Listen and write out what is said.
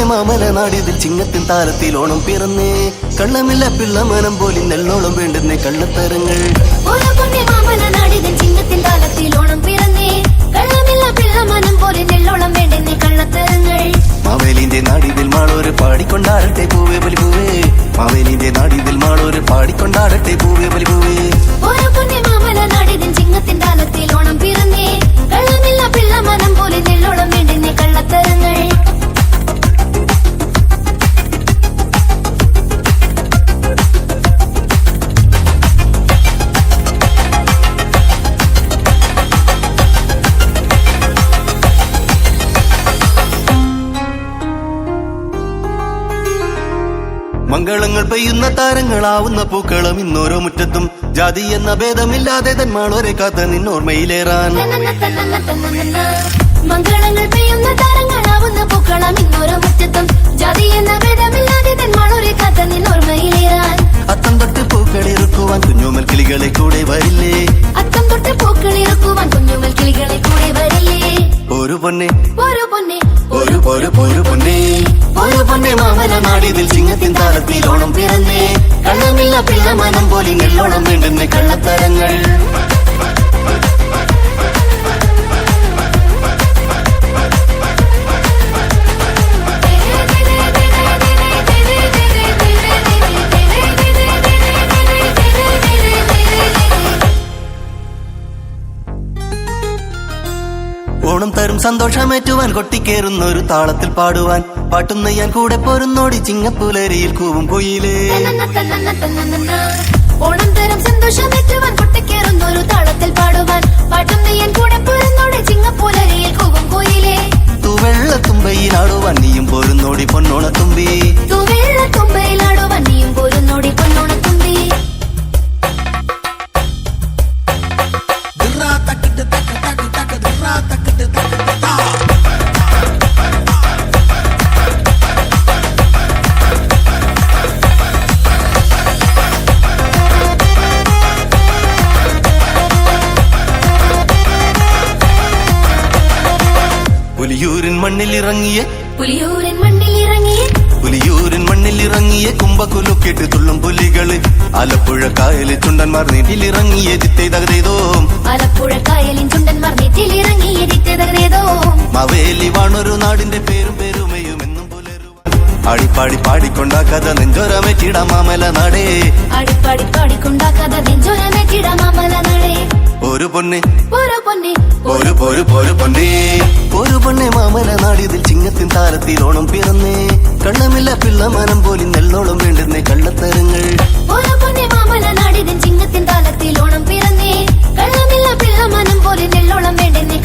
മാമല നാടിതിൽ ചിങ്ങത്തിൻ താരത്തിൽ ഓണം പിറന്നേ കള്ളമില്ല പിള്ളമനം പോലെ നെല്ലോളം വേണ്ടുന്നേ കള്ളത്തരങ്ങൾ മാമല നാടിതിൽ ചിങ്ങത്തിൻ താരത്തിൽ ഓണം പിറന്നേ കള്ളമില്ല പിള്ളമനം പോലെ നെല്ലോളം വേണ്ടുന്നേ കള്ളത്തരങ്ങൾ മാവേലിന്റെ നാടിതിൽ മാളോര് പാടിക്കൊണ്ടാടട്ടെ പൂവേ ബലി പൂവേ മാവേലിന്റെ നാടിതിൽ മാളോര് പാടിക്കൊണ്ടാടട്ടെ പൂവേ ബലി പൂവേ മാമല നാടിതിൽ ചിങ്ങത്തിൻ താരത്തിൽ ഓണം പിറന്നേ കള്ളമില്ല പിള്ളമനം പോലെ നെല്ലോളം വേണ്ടുന്നേ കള്ളത്തരങ്ങൾ മംഗളങ്ങൾ പെയ്യുന്ന താരങ്ങളാവുന്ന പൂക്കളം ഇന്നോരോ മുറ്റത്തും ജാതി എന്ന ഭേദമില്ലാതെ തന്മാളോരെ കാത്ത നിന്നോർമ്മയിലേറാൻ മംഗളങ്ങൾ പെയ്യുന്ന താരങ്ങളാവുന്ന പൂക്കളം ഇന്നോരോ മുറ്റത്തും ജാതി എന്ന ഭേദമില്ലാതെ തന്മാളോരെ കാത്ത നിന്നോർമ്മയിലേറാൻ അത്തം തൊട്ട് പൂക്കളിറുക്കുവാൻ കുഞ്ഞോമൽ കിളികളെ കൂടെ വരില്ലേ അത്തം തൊട്ട് പൂക്കളിറുക്കുവാൻ കുഞ്ഞോമൽ കിളികളെ കൂടെ വരില്ലേ ഒരു പൊന്നെ ഒരു പൊന്നെ ഒരു പൊന്നെ ഒരു പൊന്നെ മാമല നാടിതിൽ ചിങ്ങത്തിൻ താരത്തിൽ ഓണം പിറന്നേ കള്ളമില്ല പിള്ളമനം പോലെ നെല്ലോണം വേണ്ടുന്നേ കള്ളത്തരങ്ങൾ ഓണം തരും സന്തോഷമേറ്റുവാൻ കൊട്ടിക്കേറുന്ന ഒരു താളത്തിൽ പാടുവാൻ പാട്ടും നെയ്യാൻ കൂടെ പോരുന്നോടി ചിങ്ങപ്പുലരിയിൽ കൂവും കൊയിലേ ഓണം തരും സന്തോഷമേറ്റുവാൻ കൊട്ടിക്കേറുന്ന ഒരു താളത്തിൽ പാടുവാൻ പാട്ടും നെയ്യാൻ കൂടെ പോരുന്നോടി ചിങ്ങപ്പുലരിയിൽ കൂവും കൊയിലേ തൂവെള്ളത്തുമ്പയിലാടുവാൻ നീയും പോരുന്നോടി പൊന്നോണത്തുമ്പി തൂവെള്ളത്തുമ്പയിലാടുവാൻ നീയും പോരുന്നോടി പൊന്നോണത്തുമ്പി പുലിയൂരിൻ മണ്ണിലിറങ്ങിയ പുലിയൂരിൻ മണ്ണിലിറങ്ങിയ കുമ്പക്കുലുക്കിട്ട് തുള്ളും പുലികള് ആലപ്പുഴ കായലിൽ ചുണ്ടന്മാർ നീട്ടിലിറങ്ങിയ ദിത്തേതകതേതോ ആലപ്പുഴ കായലിൻ ചുണ്ടന്മാർ നീട്ടിലിറങ്ങിയ ദിത്തേതകതേതോ മാവേലി വാണൊരു നാടിന്റെ പേരും പേരുമയും എന്നും പുലരുവാൻ ആടിപ്പാടി പാടിക്കൊണ്ടാക്കാതെ നെഞ്ചോരമേറ്റിട മാമല നാടേ ആടിപ്പാടി പാടിക്കൊണ്ടാക്കാതെ നെഞ്ചോരമേറ്റിട മാമല നാടേ ഒരു പൊന്നെ ഒരു പൊന്നെ ഒരു പൊന്നെ മാമല നാടിതിൽ ചിങ്ങത്തിൻ താരത്തിൽ ഓണം പിറന്നേ കള്ളമില്ല പിള്ളമനം പോലെ നെല്ലോളം വേണ്ടുന്നേ കള്ളത്തരങ്ങൾ ഒരു പൊന്നെ മാമല നാടിതിൽ ചിങ്ങത്തിൻ താരത്തിൽ ഓണം പിറന്നേ കള്ളമില്ല പിള്ളമനം പോലെ നെല്ലോളം വേണ്ടുന്നേ